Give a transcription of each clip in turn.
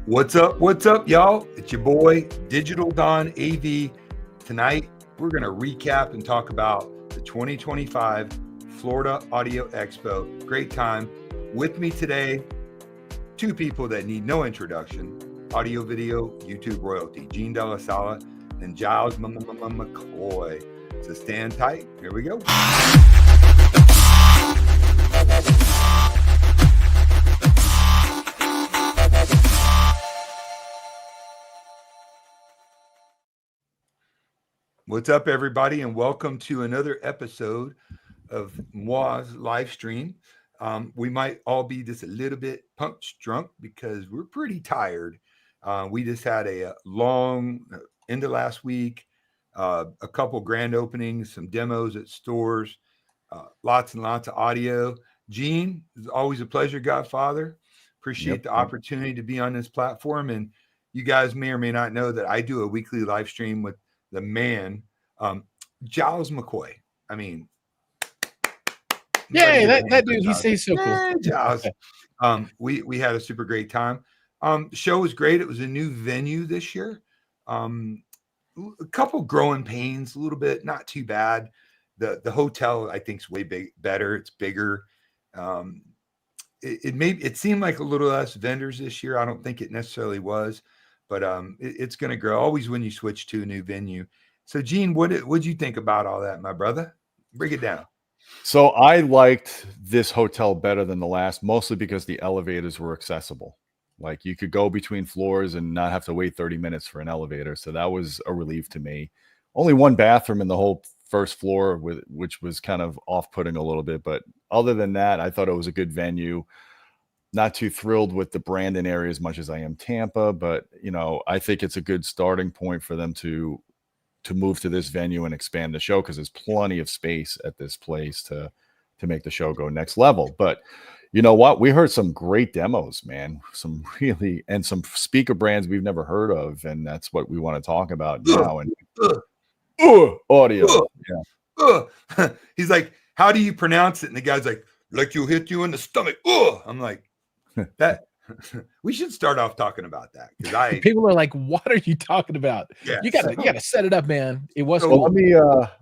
What's up, y'all? It's your boy, Digital Don AV. Tonight, we're going to recap and talk about the 2025 Florida Audio Expo. Great time. With me today, two people that need no introduction. Audio video, YouTube royalty. Gene DellaSala and Giles McCoy. So stand tight. Here we go. What's up, everybody, and welcome to another episode of Moi's live stream. We might all be just a little bit punch drunk because we're pretty tired. We just had a long end of last week, a couple grand openings, some demos at stores, lots and lots of audio. Gene, it's always a pleasure, Godfather. Appreciate the opportunity to be on this platform. And you guys may or may not know that I do a weekly live stream with the man, Giles McCoy. I mean, yay, that dude, he's so cool. Giles. We had a super great time. The show was great. It was a new venue this year. A couple growing pains, a little bit, not too bad. The hotel, I think, is way better. It's bigger. It seemed like a little less vendors this year. I don't think it necessarily was, but it's going to grow. Always when you switch to a new venue. So, Gene, what'd you think about all that, my brother? Break it down. So I liked this hotel better than the last, mostly because the elevators were accessible. Like you could go between floors and not have to wait 30 minutes for an elevator. So that was a relief to me. Only one bathroom in the whole first floor, which was kind of off-putting a little bit. But other than that, I thought it was a good venue. Not too thrilled with the Brandon area as much as I am Tampa, but I think it's a good starting point for them to move to this venue and expand the show, because there's plenty of space at this place to make the show go next level. But you know what? We heard some great demos, man. Some speaker brands we've never heard of, and that's what we want to talk about now. And audio. He's like, how do you pronounce it? And the guy's like you'll hit you in the stomach. I'm like, that. We should start off talking about that, because people are like, "What are you talking about?" Yeah, you gotta set it up, man. It was. Well,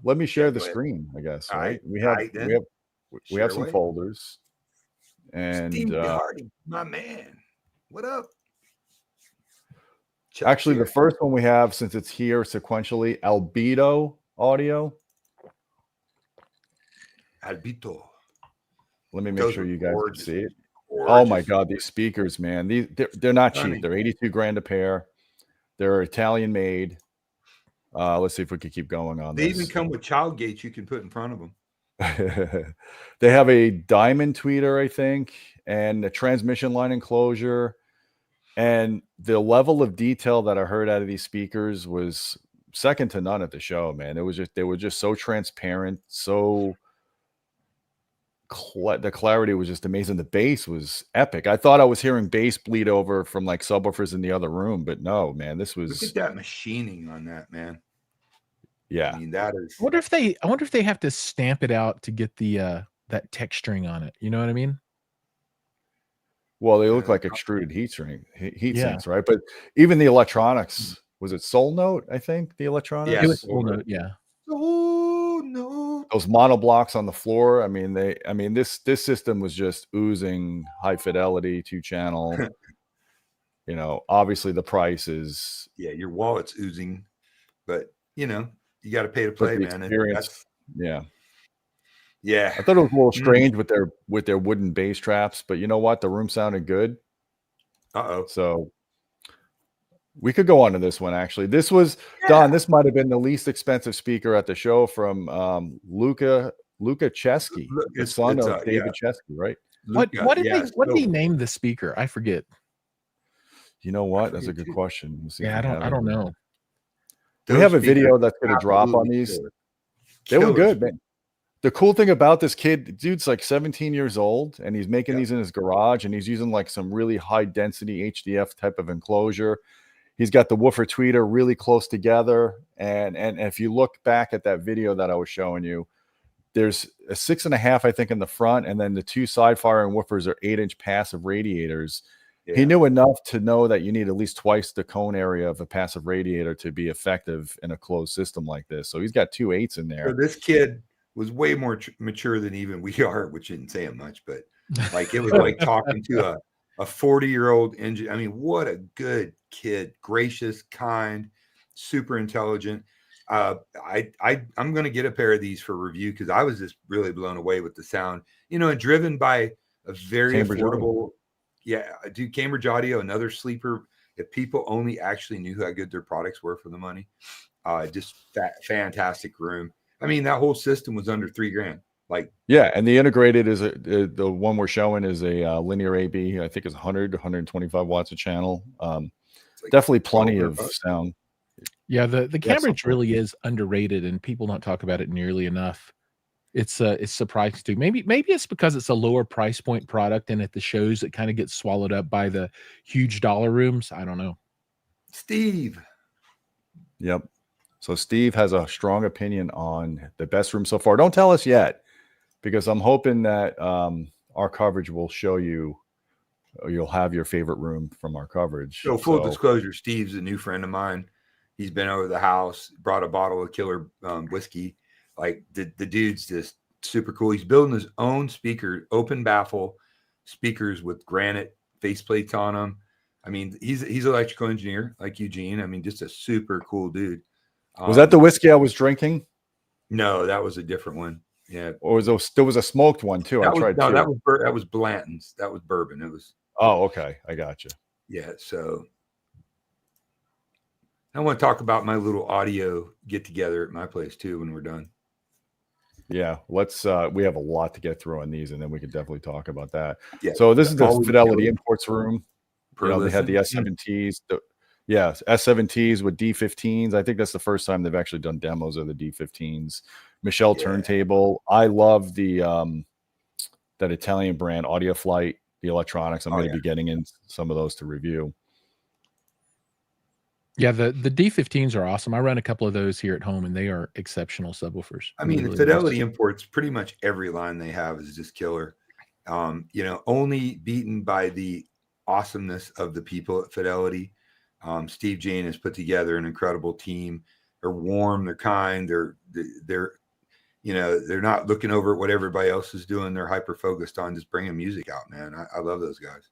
let me share the screen, I guess. Right? We have some folders, and Steve Hardy, my man, what up? Actually, the first one we have, since it's here sequentially, Albedo Audio. Albito. Let me make sure you guys can see it. Oh my God, these speakers, man! They're not cheap. They're 82 grand a pair. They're Italian made. Let's see if we can keep going on. They even come with child gates you can put in front of them. They have a diamond tweeter, I think, and a transmission line enclosure. And the level of detail that I heard out of these speakers was second to none at the show, man. They were just so transparent, so. The clarity was just amazing. The bass was epic. I thought I was hearing bass bleed over from like subwoofers in the other room, but no, man, this was. Look at that machining on that, man. Yeah, I mean, that is. I wonder if they have to stamp it out to get the that texturing on it. You know what I mean? Well, they look like extruded heat sinks, right? But even the electronics, was it Soul Note? I think the electronics. Yeah, it was Soul Note. Yeah. Oh no. Those monoblocks on the floor. I mean, this system was just oozing high fidelity 2-channel. Obviously the price is. Yeah, your wallet's oozing, but you got to pay to play, man. Yeah. I thought it was a little strange with their wooden bass traps, but you know what? The room sounded good. So we could go on to this one, actually. This was, Don, this might have been the least expensive speaker at the show from Luca Chesky, the son of David Chesky, right? What did he name the speaker? I forget. You know what? That's a good question. I don't know. We have a video that's going to drop on these. They were good, man. The cool thing about this kid, dude's like 17 years old, and he's making these in his garage, and he's using like some really high density HDF type of enclosure. He's got the woofer tweeter really close together. And if you look back at that video that I was showing you, there's a 6.5, I think, in the front. And then the two side firing woofers are 8-inch passive radiators. He knew enough to know that you need at least twice the cone area of a passive radiator to be effective in a closed system like this. So he's got 2 8s in there. So this kid was way more mature than even we are, which isn't saying much, but like it was like talking to a 40-year-old engineer. I mean, what a good kid, gracious, kind, super intelligent. I'm going to get a pair of these for review because I was just really blown away with the sound, and driven by a very Cambridge affordable. Audio. Yeah, dude, Cambridge Audio, another sleeper. If people only actually knew how good their products were for the money, just fantastic room. I mean, that whole system was under $3,000. Like, yeah, and the integrated is the one we're showing is a linear AB. I think it's 100 to 125 watts a channel. Like definitely plenty of sound. Yeah, the Cambridge really is underrated, and people don't talk about it nearly enough. It's surprising too. Maybe it's because it's a lower price point product, and at the shows it kind of gets swallowed up by the huge dollar rooms. I don't know. Steve. Yep. So Steve has a strong opinion on the best room so far. Don't tell us yet, because I'm hoping that our coverage will show you, or you'll have your favorite room from our coverage. So full disclosure, Steve's a new friend of mine. He's been over the house, brought a bottle of killer whiskey. Like the dude's just super cool. He's building his own speaker, open baffle speakers with granite faceplates on them. I mean, he's an electrical engineer like Eugene. I mean, just a super cool dude. Was that the whiskey I was drinking? No, that was a different one. Yeah. Or there was a smoked one too. I tried. No, that was Blanton's. That was bourbon. It was. Oh, okay. I got you. Yeah. So I want to talk about my little audio get together at my place too when we're done. Yeah, let's. We have a lot to get through on these, and then we could definitely talk about that. Yeah. So this is the Fidelity Imports room. They had the S7Ts. S7Ts with D15s. I think that's the first time they've actually done demos of the D15s. Michelle turntable. I love the that Italian brand Audio Flight, the electronics. I'm going to be getting in some of those to review. Yeah, the D15s are awesome. I run a couple of those here at home, and they are exceptional subwoofers. I mean, really Fidelity Imports, pretty much every line they have is just killer. Only beaten by the awesomeness of the people at Fidelity. Steve Jane has put together an incredible team. They're warm, they're kind, they're not looking over at what everybody else is doing. They're hyper focused on just bringing music out, man. I love those guys.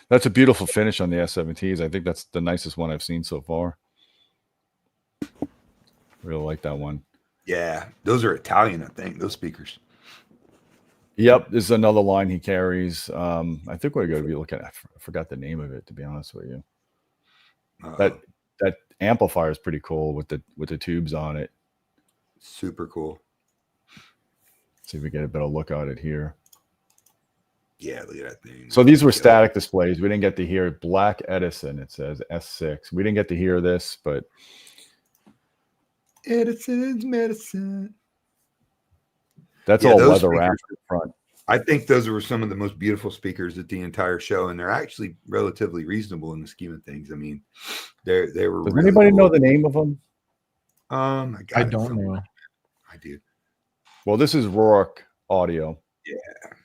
That's a beautiful finish on the S7Ts. I think that's the nicest one I've seen so far. Really like that one. Yeah, those are Italian, I think, those speakers. Yep, this is another line he carries. I think we're going to be looking at, I forgot the name of it, to be honest with you. That amplifier is pretty cool with the tubes on it. Super cool. See if we get a better look at it here. Yeah, look at that thing. So these were static displays. We didn't get to hear Black Edison. It says S6. We didn't get to hear this, but Edison's medicine. That's all leather wrapped in front. I think those were some of the most beautiful speakers at the entire show, and they're actually relatively reasonable in the scheme of things. I mean, they were. Does anybody know the name of them? I don't know. I do. Well, this is Rourke Audio. Yeah.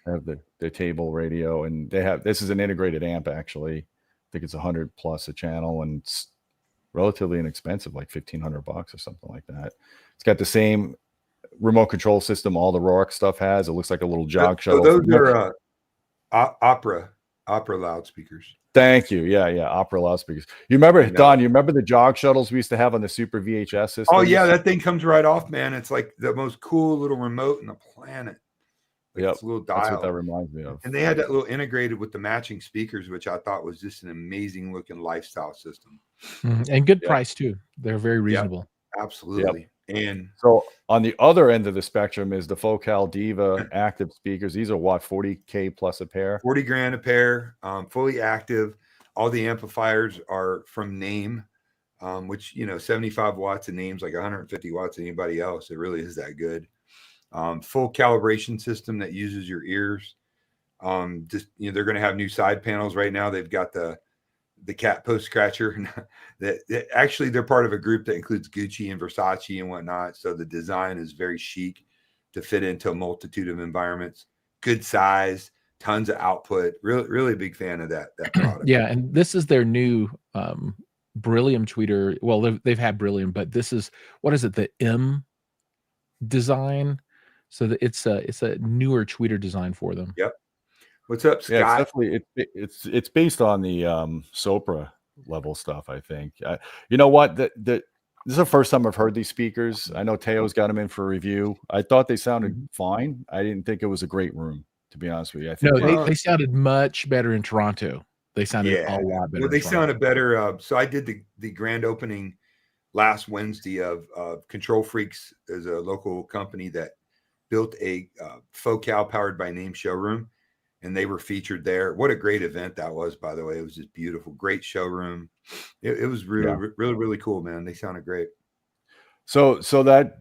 They have the table radio, and this is an integrated amp actually. I think it's 100 plus a channel, and it's relatively inexpensive, like $1,500 or something like that. It's got the same remote control system all the Rourke stuff has. It looks like a little jog shuttle. So those are opera loudspeakers. Thank you. Yeah, opera loudspeakers. You remember, Don, you remember the jog shuttles we used to have on the Super VHS system? Oh yeah, that thing comes right off, man. It's like the most cool little remote in the planet. Like little dial. That's what that reminds me of. And they had that little integrated with the matching speakers, which I thought was just an amazing looking lifestyle system. And good price too. They're very reasonable. Yep, absolutely. Yep. And so on the other end of the spectrum is the Focal Diva active speakers. These are what, 40K plus a pair? 40 grand a pair, fully active. All the amplifiers are from Name, which, 75 watts of Name's like 150 watts of anybody else. It really is that good. Full calibration system that uses your ears. They're going to have new side panels right now. They've got the cat post scratcher. Actually, they're part of a group that includes Gucci and Versace and whatnot. So the design is very chic to fit into a multitude of environments. Good size, tons of output. Really big fan of that product. Yeah, and this is their new Brillium tweeter. Well, they've had Brillium, but this is, what is it? The M design. So that it's a newer tweeter design for them. Yep. What's up, Scott? Yeah, it's definitely it's based on the Sopra level stuff, I think. You know what? This is the first time I've heard these speakers. I know Teo's got them in for review. I thought they sounded fine. I didn't think it was a great room, to be honest with you. I think they sounded much better in Toronto. They sounded a lot better. Well, they sounded better. So I did the grand opening last Wednesday of Control Freaks, is a local company that built a Focal powered by name showroom, and they were featured there. What a great event that was, by the way. It was just beautiful, great showroom. It was really cool, man. They sounded great. So that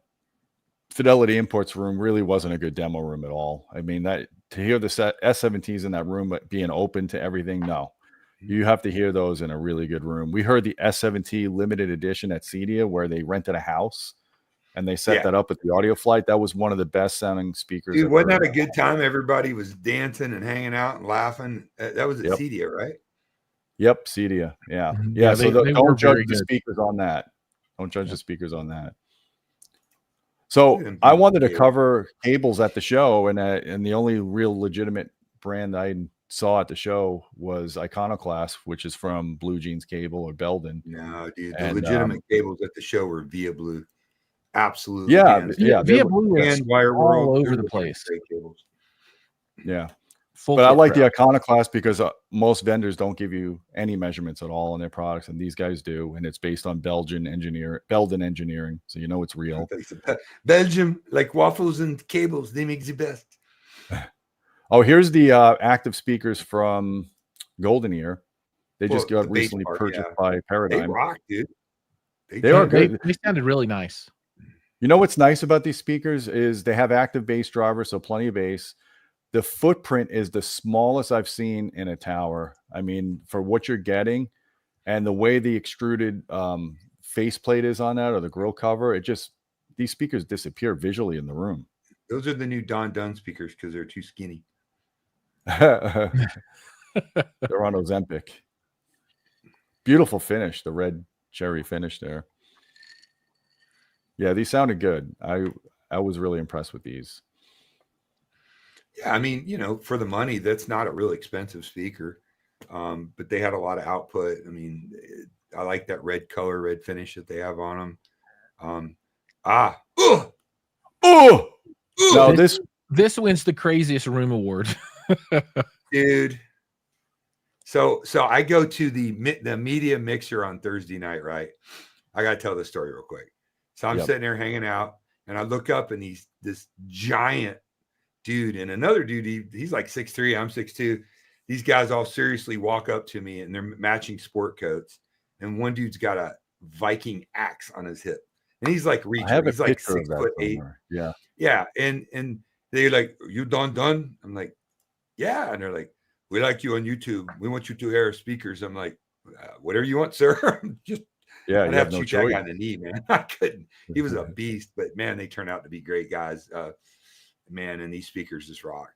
Fidelity Imports room really wasn't a good demo room at all. I mean, that to hear the S17s in that room being open to everything, no. You have to hear those in a really good room. We heard the S17 limited edition at Cedia, where they rented a house and they set that up at the Audio Flight. That was one of the best sounding speakers. Dude, wasn't that a good time? Everybody was dancing and hanging out and laughing. That was at Cedia, right? Yep, Cedia. Yeah. Mm-hmm. Yeah. So don't judge the speakers on that. Don't judge the speakers on that. So I wanted to cover cables at the show, and the only real legitimate brand I saw at the show was Iconoclast, which is from Blue Jeans Cable or Belden. No, dude, the legitimate cables at the show were Via Blue. Absolutely. Yeah. Via Blue is all over the place. Great cables. Yeah. But I like the Iconoclast because most vendors don't give you any measurements at all in their products, and these guys do, and it's based on Belden engineering, so you know it's real. Belgium, like waffles and cables, they make the best. Oh, here's the active speakers from Golden Ear. They just got recently purchased by Paradigm. They rock, dude. They are good. They sounded really nice. You know what's nice about these speakers is they have active bass drivers, so plenty of bass. The footprint is the smallest I've seen in a tower. I mean, for what you're getting and the way the extruded faceplate is on that, or the grill cover, these speakers disappear visually in the room. Those are the new Dunn speakers because they're too skinny. They're on Ozempic. Beautiful finish, the red cherry finish there. Yeah, these sounded good. I was really impressed with these. Yeah, I mean, for the money, that's not a really expensive speaker, but they had a lot of output. I mean, I like that red finish that they have on them. No, this wins the craziest room award, dude. So I go to the media mixer on Thursday night, right? I gotta tell this story real quick. So I'm sitting there hanging out, and I look up, and he's this giant dude, and another dude, he's like 6'3", I'm 6'2". These guys all seriously walk up to me, and they're matching sport coats, and one dude's got a Viking axe on his hip, and he's like reaching. He's like 6'8". Yeah, and they're like, "You Dunn?" I'm like, "Yeah," and they're like, "We like you on YouTube. We want you to air speakers." I'm like, "Whatever you want, sir." I'd have to shoot that guy in the knee, man. I couldn't. He was a beast, but man, they turned out to be great guys. Man, and these speakers just rocked.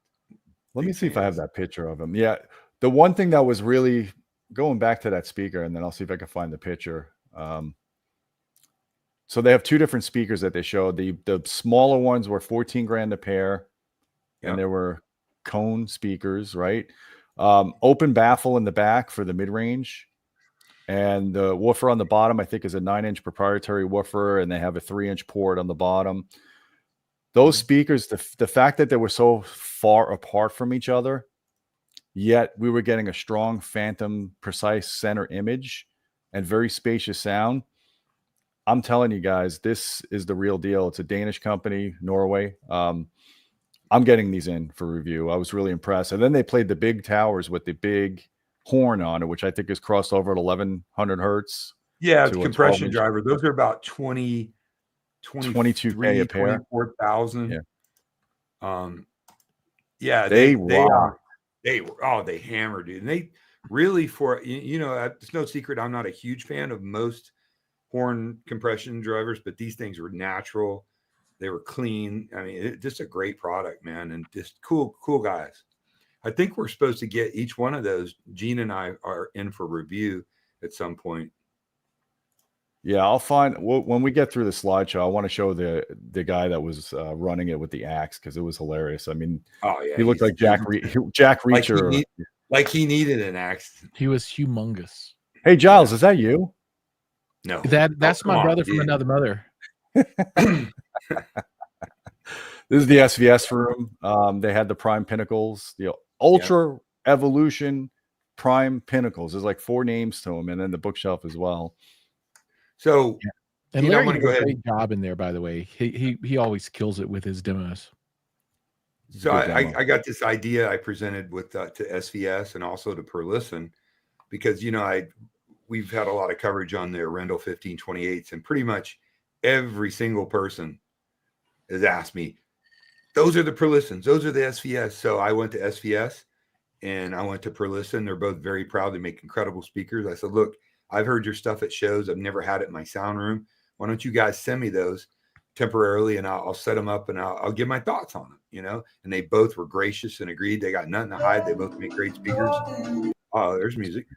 Let me see if I have that picture of him. Yeah, the one thing that was really going back to that speaker, and then I'll see if I can find the picture. So they have two different speakers that they showed. The smaller ones were 14 grand a pair, and there were cone speakers, right? Open baffle in the back for the mid-range. And the woofer on the bottom, I think, is a 9-inch proprietary woofer, and they have a 3-inch port on the bottom. Those speakers, the fact that they were so far apart from each other, yet we were getting a strong phantom, precise center image and very spacious sound. I'm telling you guys, this is the real deal. It's a Danish company, Norway. I'm getting these in for review. I was really impressed. And then they played the big towers with the big horn on it, which I think is crossed over at 1100 hertz. Yeah, it's compression driver. Those are about 22K a pair, 24,000. They hammer, dude. And they really, it's no secret I'm not a huge fan of most horn compression drivers, but these things were natural. They were clean. I mean, just a great product, man, and just cool guys. I think we're supposed to get each one of those. Gene and I are in for review at some point. Yeah, I'll find when we get through the slideshow. I want to show the guy that was running it with the axe because it was hilarious. I mean, oh yeah, he looked like Jack Reacher. Like he needed an axe. He was humongous. Hey Giles, is that you? No, that's my brother from another mother. This is the SVS room. They had the Prime Pinnacles, the Ultra Evolution Prime Pinnacles. There's like 4 names to them, and then the bookshelf as well. So, and Larry did a great job in there, by the way. He always kills it with his demos. So I got this idea I presented with to SVS and also to Per Listen, because we've had a lot of coverage on their Rendell 1528s, and pretty much every single person has asked me, those are the Per Listens, those are the SVS. So I went to SVS and I went to Per Listen. They're both very proud. They make incredible speakers. I said, look, I've heard your stuff at shows. I've never had it in my sound room. Why don't you guys send me those temporarily, and I'll set them up and I'll give my thoughts on them, And they both were gracious and agreed. They got nothing to hide. They both make great speakers. Oh, there's music.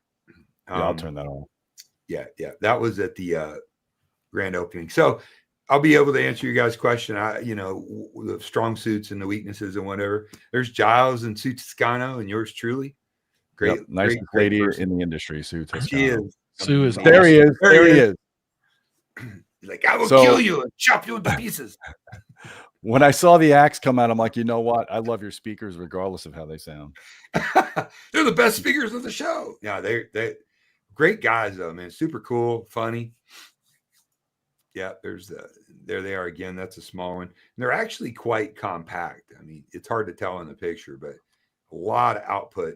I'll turn that on. Yeah. That was at the grand opening. So I'll be able to answer your guys' question. The strong suits and the weaknesses and whatever. There's Giles and Sue Toscano and yours truly. Great, nice lady in the industry, Sue Toscano. She is. Sue is there. He is. There he is. He's like, I will kill you and chop you into pieces. When I saw the axe come out, I'm like, you know what? I love your speakers regardless of how they sound. They're the best speakers of the show. Yeah, they're great guys though, man. Super cool, funny. Yeah, there they are again. That's a small one. And they're actually quite compact. I mean, it's hard to tell in the picture, but a lot of output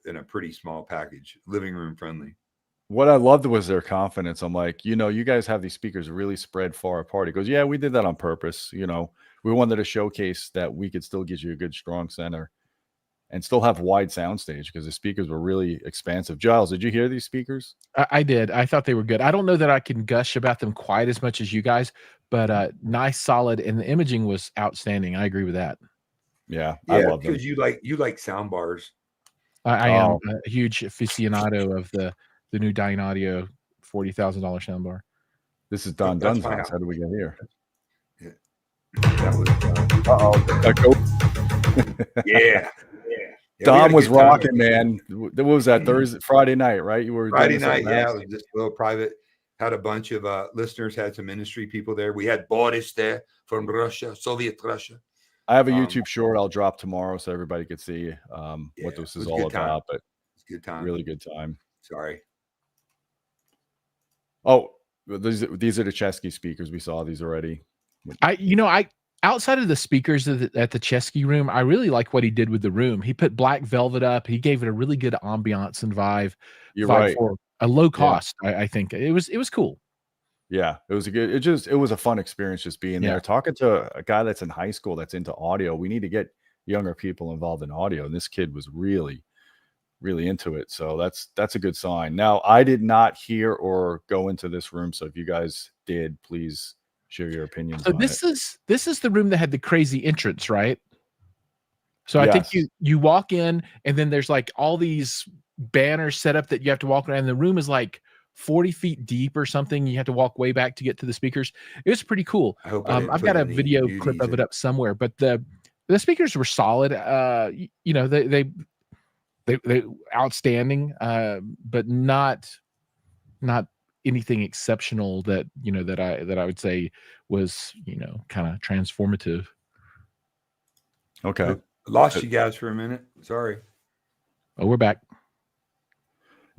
in a pretty small package, living room friendly. What I loved was their confidence. I'm like, you guys have these speakers really spread far apart. He goes, yeah, we did that on purpose. We wanted to showcase that we could still get you a good strong center and still have wide soundstage because the speakers were really expansive. Giles, did you hear these speakers? I did. I thought they were good. I don't know that I can gush about them quite as much as you guys, but nice, solid, and the imaging was outstanding. I agree with that. Yeah, I love them. Because you like sound bars. I am a huge aficionado of the new Dying Audio $40,000 soundbar. This is Dunn's house. How do we get here? Yeah. That was yeah. Don was rocking, man. What was that? Friday night, right? You were Friday night, yeah. It was just a little private. Had a bunch of listeners, had some ministry people there. We had Boris there from Russia, Soviet Russia. I have a YouTube short I'll drop tomorrow so everybody could see what this is all about. But it's a good time. Really good time. Sorry. Oh, these are the Chesky speakers. We saw these already. I outside of the speakers at the Chesky room, I really like what he did with the room. He put black velvet up. He gave it a really good ambiance and vibe. You're right. For a low cost. Yeah. I think it was cool. Yeah, it was it was a fun experience just being there, talking to a guy that's in high school that's into audio. We need to get younger people involved in audio, and this kid was really, really into it. So that's a good sign. Now, I did not hear or go into this room, so if you guys did, please share your opinions. So this is the room that had the crazy entrance, right? So I think you walk in, and then there's like all these banners set up that you have to walk around. And the room is like 40 feet deep or something. You have to walk way back to get to the speakers. It was pretty cool. I've got a video clip of it up somewhere, but the speakers were solid. They outstanding, but not anything exceptional that I would say was kind of transformative. Okay, lost you guys for a minute. Sorry. Oh, we're back.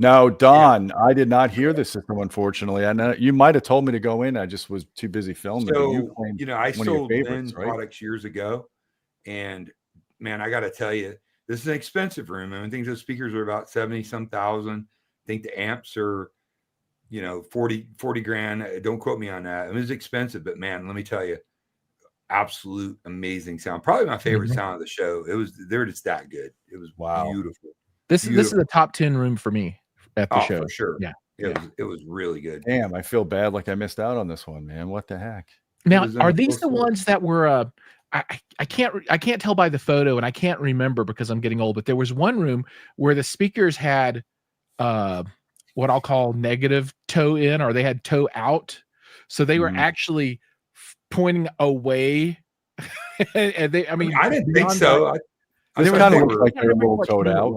Now, Don, I did not hear the system, unfortunately. I know you might have told me to go in. I just was too busy filming. So, I sold Dunn products years ago, and man, I got to tell you, this is an expensive room. I think those speakers are about 70-some thousand. I think the amps are, 40 grand. Don't quote me on that. It was expensive, but man, let me tell you, absolute amazing sound. Probably my favorite sound of the show. They're just that good. It was beautiful. This is a top 10 room for me at the show. For sure. Yeah. It was really good. Damn, I feel bad like I missed out on this one, man. What the heck? Now, are these the ones that were I can't tell by the photo, and I can't remember because I'm getting old, but there was one room where the speakers had what I'll call negative toe in, or they had toe out. So they were actually pointing away. And they, I mean, I didn't think so. This kind of looked like they were a little toed out.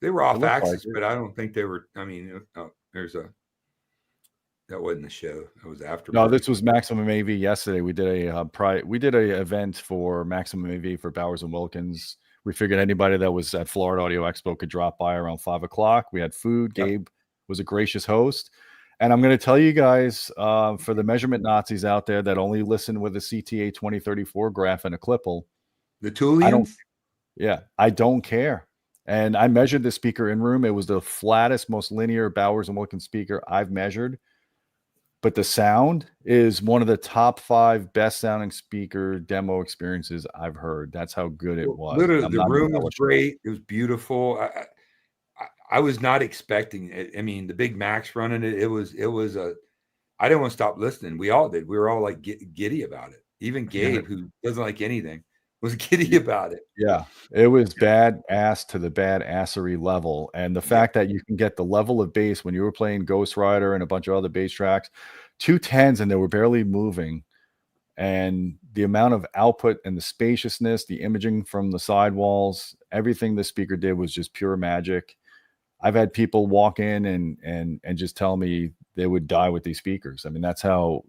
They were off axis, but I don't think they were. I mean, that wasn't the show. That was after. No, this was Maximum AV yesterday. We did a event for Maximum AV for Bowers and Wilkins. We figured anybody that was at Florida Audio Expo could drop by around 5 o'clock. We had food. Yep. Gabe was a gracious host. And I'm going to tell you guys, for the measurement Nazis out there that only listen with a CTA 2034 graph and a Klippel, the Tulians? I don't care. And I measured the speaker in room. It was the flattest, most linear Bowers and Wilkins speaker I've measured. But the sound is one of the top 5 best sounding speaker demo experiences I've heard. That's how good it was. Literally, the room was great. It was beautiful. I was not expecting it. I mean, the big Max running it. It was I didn't want to stop listening. We all did. We were all like giddy about it. Even Gabe, who doesn't like anything, was giddy about it. Yeah, it was badass to the badassery level. And the fact that you can get the level of bass when you were playing Ghost Rider and a bunch of other bass tracks, 210s, and they were barely moving. And the amount of output and the spaciousness, the imaging from the sidewalls, everything the speaker did was just pure magic. I've had people walk in and just tell me they would die with these speakers. I mean, that's how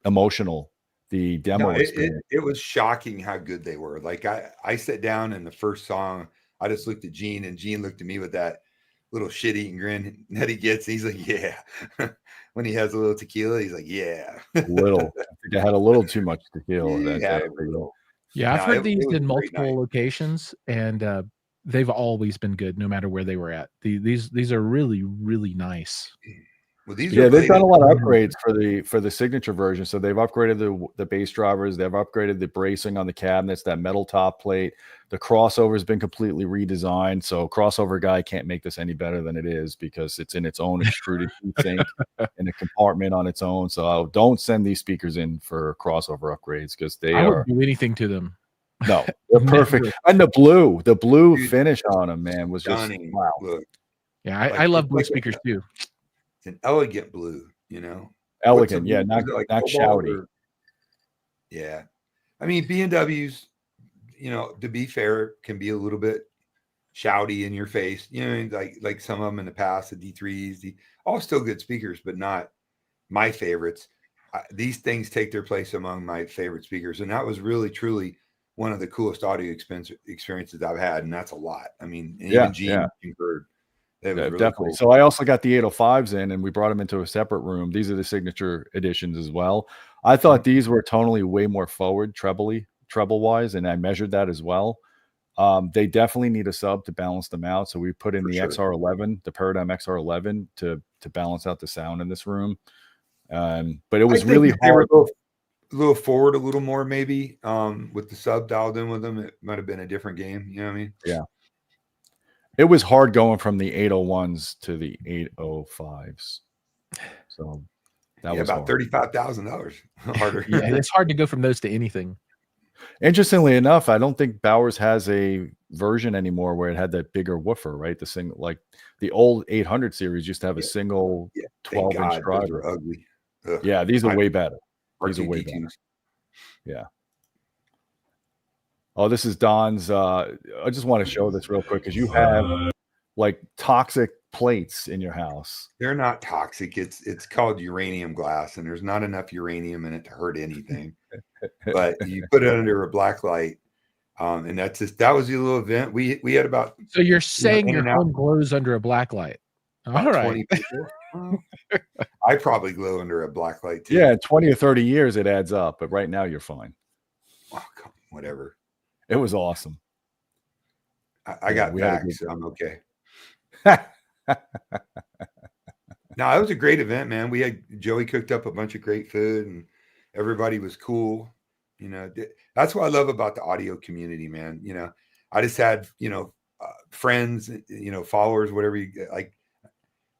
emotional the demo experience. It was shocking how good they were. Like I sat down in the first song, I just looked at Gene, and Gene looked at me with that little shit-eating grin that he gets. He's like, yeah. When he has a little tequila, he's like, yeah. Little. I think I had a little too much tequila. Yeah, I've heard these in multiple locations, and they've always been good, no matter where they were at. These are really, really nice. Well, they've done a lot of upgrades for the signature version. So they've upgraded the bass drivers. They've upgraded the bracing on the cabinets, that metal top plate. The crossover has been completely redesigned. So crossover guy can't make this any better than it is because it's in its own extruded heat sink in a compartment on its own. So don't send these speakers in for crossover upgrades because I wouldn't do anything to them. No, they're perfect. And the blue finish on them, man, was just wow. Look. Yeah, I love blue speakers too. It's an elegant blue, you know. Elegant, yeah, not shouty. Yeah. I mean, B&Ws, you know, to be fair, can be a little bit shouty in your face. You know, like some of them in the past, the D3s, all still good speakers, but not my favorites. These things take their place among my favorite speakers. And that was really, truly one of the coolest audio experiences I've had. And that's a lot. I mean, even Gene concurred. Really definitely. Cool. So I also got the 805s in, and we brought them into a separate room. These are the signature editions as well. I thought these were tonally way more forward treble wise, and I measured that as well. They definitely need a sub to balance them out. So we put in the XR11, the Paradigm XR11 to balance out the sound in this room. But it was really hard. A little forward, a little more maybe with the sub dialed in with them. It might have been a different game. You know what I mean? Yeah. It was hard going from the 801s to the 805s. So that was about $35,000 harder. Yeah, it's hard to go from those to anything. Interestingly enough, I don't think Bowers has a version anymore where it had that bigger woofer, right? The single, like the old 800 series used to have a single 12-inch driver. Ugly. Ugh. Yeah, these are way better. These are way better. Yeah. Oh, this is Don's. I just want to show this real quick because you have like toxic plates in your house. They're not toxic. It's called uranium glass, and there's not enough uranium in it to hurt anything. But you put it under a black light, and that was the little event. We had about. So you're saying your home glows under a black light? All right. I probably glow under a black light too. Yeah, 20 or 30 years it adds up, but right now you're fine. Oh, whatever. It was awesome. I got vax, so I'm okay. No, it was a great event, man. We had Joey cooked up a bunch of great food, and everybody was cool. You know, that's what I love about the audio community, man. You know, I just had friends, followers, whatever you like.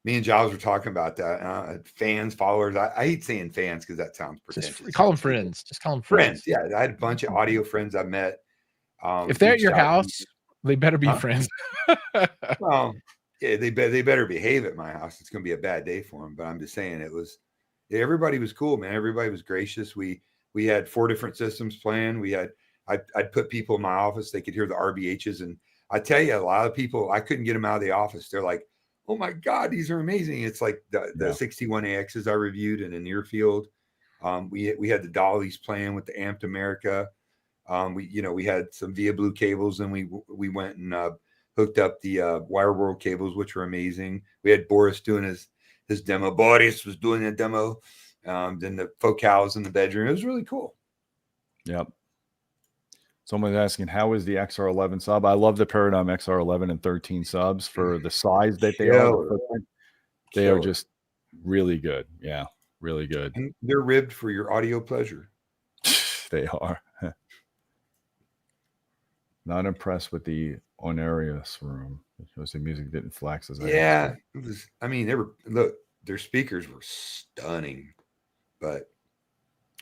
Me and Giles were talking about that. Fans, followers. I hate saying fans because that sounds pretentious. Just call them friends. Just call them friends. Yeah, I had a bunch of audio friends I met. If they're at your house, they better be friends. Well, yeah, they better behave at my house. It's going to be a bad day for them. But I'm just saying, everybody was cool, man. Everybody was gracious. We had 4 different systems playing. I'd put people in my office. They could hear the RBHs, and I tell you, a lot of people, I couldn't get them out of the office. They're like, "Oh my God, these are amazing!" It's like the 61AXs I reviewed in a near field. We had the Dollies playing with the Amped America. We had some Via Blue cables, and we went and hooked up the Wire World cables, which were amazing. We had Boris doing his demo. Boris was doing a demo. Then the focals in the bedroom. It was really cool. Yep. Someone's asking, how is the XR11 sub? I love the Paradigm XR11 and 13 subs for the size that they are. They are just really good. Yeah, really good. And they're ribbed for your audio pleasure. They are. Not impressed with the Onarius room because the music didn't flex as I it was. I mean, their speakers were stunning, but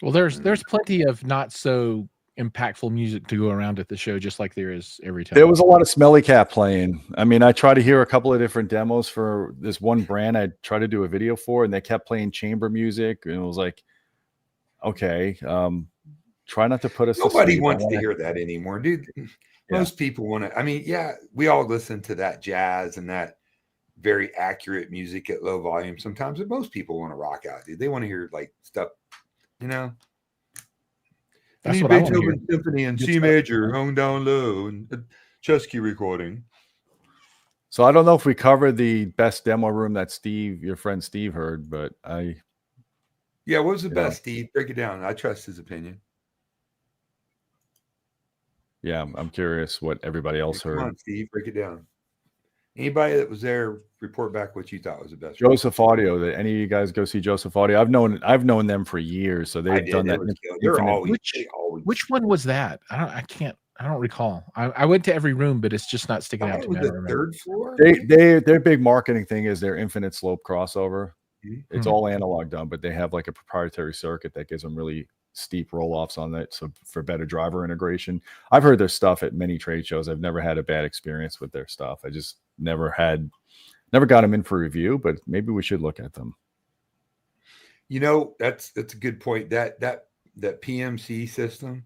there's plenty of not so impactful music to go around at the show, just like there is every time. There was a lot of Smelly Cat playing. I mean, I tried to hear a couple of different demos for this one brand I tried to do a video for, and they kept playing chamber music, and it was like, okay, try not to put us. Nobody wants to hear that anymore, dude. Most people want to. I mean, we all listen to that jazz and that very accurate music at low volume sometimes, but most people want to rock out, dude. They want to hear like stuff, That's what I want to hear. Beethoven Symphony in C major, hung down low, and a Chesky recording. So I don't know if we covered the best demo room that your friend Steve heard, but what was the best, Steve? Break it down. I trust his opinion. Yeah, I'm curious what everybody else heard. Come on, Steve, break it down. Anybody that was there, report back what you thought was the best. Joseph Audio. Did any of you guys go see Joseph Audio? I've known them for years, so they've done that. Which one was that? I don't recall. I went to every room, but it's just not sticking out to me. The third floor. Their big marketing thing is their infinite slope crossover. Mm-hmm. It's all analog done, but they have like a proprietary circuit that gives them really steep roll-offs on that, so for better driver integration. I've heard their stuff at many trade shows. I've never had a bad experience with their stuff. I just never got them in for review, but maybe we should look at them. That's a good point. That PMC system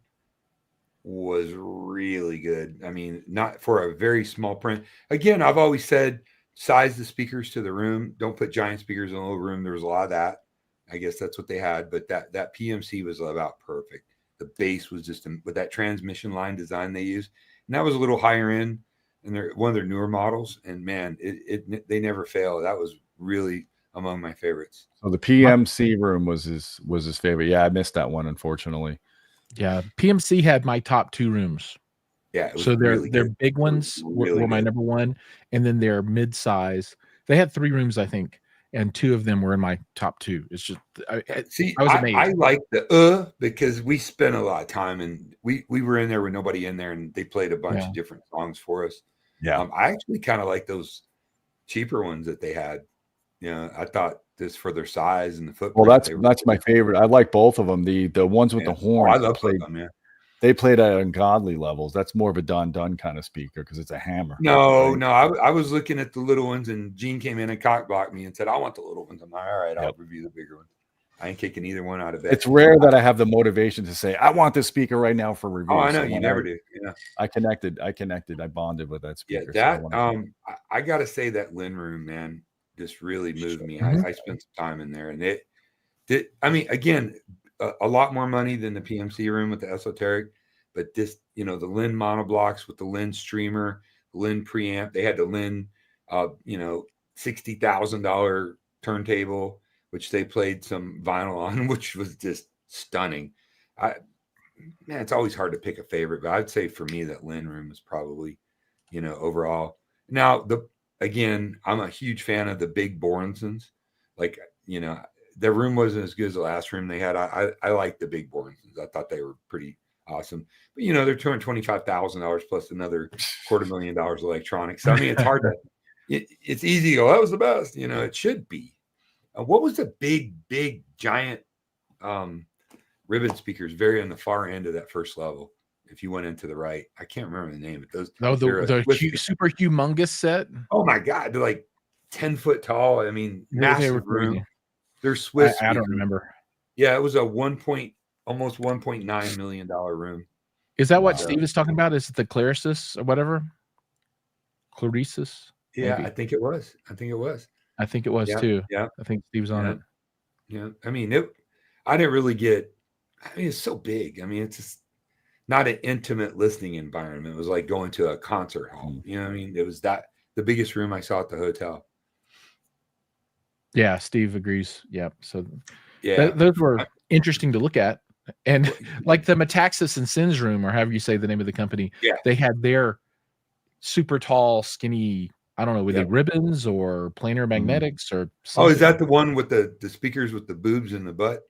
was really good. I mean, not for a very small print. Again, I've always said size the speakers to the room. Don't put giant speakers in a little room. There was a lot of that. I guess that's what they had, but that PMC was about perfect. The bass was just with that transmission line design they used, and that was a little higher end, and they're one of their newer models. And man, they never fail. That was really among my favorites. So the PMC room was his favorite. Yeah, I missed that one, unfortunately. Yeah, PMC had my top 2 rooms. Yeah, so their big ones were my number 1, and then their mid-size. They had 3 rooms, I think, and 2 of them were in my top 2. It's just I was amazed. I like the because we spent a lot of time, and we were in there with nobody in there, and they played a bunch of different songs for us. Yeah, I actually kind of like those cheaper ones that they had. I thought this for their size and the footprint. Well, that's my favorite. I like both of them. The ones with the horn. I love them. Yeah. They played at ungodly levels. That's more of a Dunn kind of speaker because it's a hammer. No. I was looking at the little ones, and Gene came in and cock-blocked me and said, "I want the little ones." I'm like, "All right, I'll review the bigger ones." I ain't kicking either one out of bed. It's rare that I have the motivation to say, "I want this speaker right now for review." Oh, I know you never do. Yeah, I connected. I bonded with that speaker. Yeah, I got to say that Lynn room, man, just really moved me. I spent some time in there, and it did. I mean, again, a lot more money than the PMC room with the esoteric. But this, the Lynn monoblocks with the Lynn streamer, Lynn preamp, they had the Lynn, $60,000 turntable, which they played some vinyl on, which was just stunning. It's always hard to pick a favorite, but I'd say for me that Lynn room is probably, overall. Now, I'm a huge fan of the big Borensons. Like, the room wasn't as good as the last room they had. I like the big Borensons. I thought they were pretty awesome, but they're $225,000 plus another $250,000 electronics. So I mean, it's hard it's easy to go, that was the best. It should be. What was the big, giant ribbon speakers very on the far end of that first level? If you went into the right, I can't remember the name. But those, super humongous set. Oh my God, they're like 10-foot tall. I mean, massive room. They're Swiss. I don't remember. Yeah, it was a almost $1.9 million room. Is that what Steve is talking about? Is it the Clarisis or whatever? Clarisis? Yeah, maybe. I think it was. I think it was too. Yeah. I think Steve's on it. Yeah. I mean, I didn't really get, it's so big. I mean, it's just not an intimate listening environment. It was like going to a concert hall. You know what I mean? It was the biggest room I saw at the hotel. Yeah, Steve agrees. Yeah. So yeah, those were interesting to look at. And like the Metaxas and Sins room, or however you say the name of the company, they had their super tall, skinny, I don't know, were they ribbons or planar magnetics or something? Oh, is that the one with the speakers with the boobs in the butt?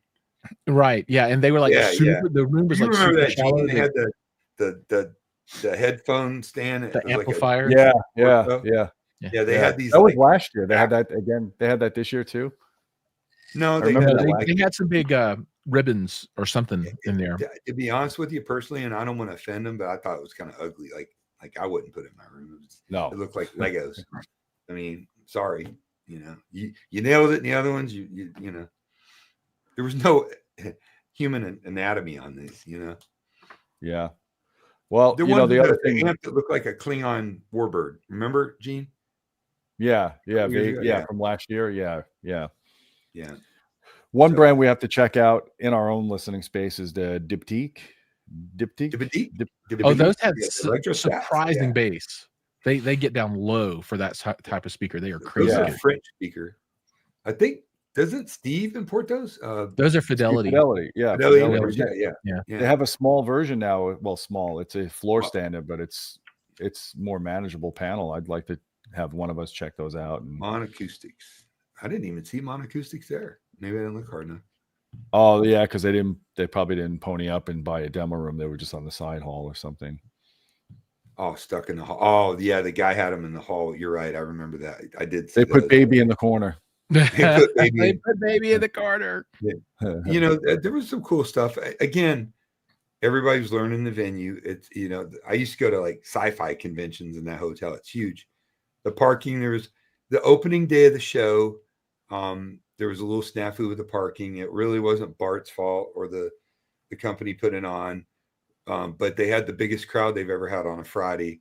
Right. Yeah. And they were like the room was like super that, shallow. They had the headphone stand, the amplifier. Yeah, they had these. That was last year. They had that again. They had that this year too. No, they had some big ribbons or something in there. To be honest with you, personally, and I don't want to offend them, but I thought it was kind of ugly. Like I wouldn't put it in my room. It looked like Legos. I mean, sorry, you nailed it. And the other ones, you there was no human anatomy on these. Yeah. Well, the other thing that looked like a Klingon warbird. Remember, Gene? Yeah, from last year. Yeah. One brand we have to check out in our own listening space is the Diptyque. Oh, those had surprising bass. They get down low for that type of speaker. They are crazy. Those are French speaker. I think, doesn't Steve import those? Those are Fidelity. Fidelity. Yeah. They have a small version now. Well, small. It's a floor standard, but it's more manageable panel. I'd like to have one of us check those out. Monacoustics. I didn't even see Monacoustics there. Maybe I didn't look hard enough. Oh yeah, because they probably didn't pony up and buy a demo room. They were just on the side hall or something. Oh, stuck in the hall. Oh yeah, the guy had them in the hall. You're right. I remember that. I did. They put baby in the corner. They put baby in the corner. There was some cool stuff. Again, everybody's learning the venue. It's I used to go to like sci-fi conventions in that hotel. It's huge. The parking. There was the opening day of the show. There was a little snafu with the parking. It really wasn't Bart's fault or the company put it on. But they had the biggest crowd they've ever had on a Friday.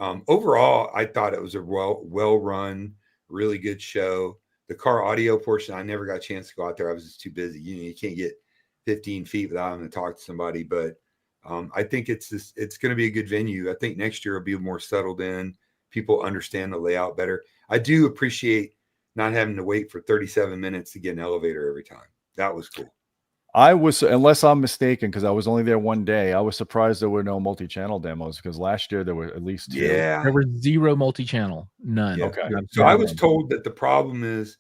Overall, I thought it was a well-run, really good show. The car audio portion, I never got a chance to go out there. I was just too busy. You can't get 15 feet without having to talk to somebody. But I think it's going to be a good venue. I think next year will be more settled in. People understand the layout better. I do appreciate not having to wait for 37 minutes to get an elevator every time. That was cool. I was, unless I'm mistaken, because I was only there one day, I was surprised there were no multi-channel demos, because last year there were at least 2. Yeah. There were 0 multi-channel. None. Yeah. Okay. So I was told that the problem is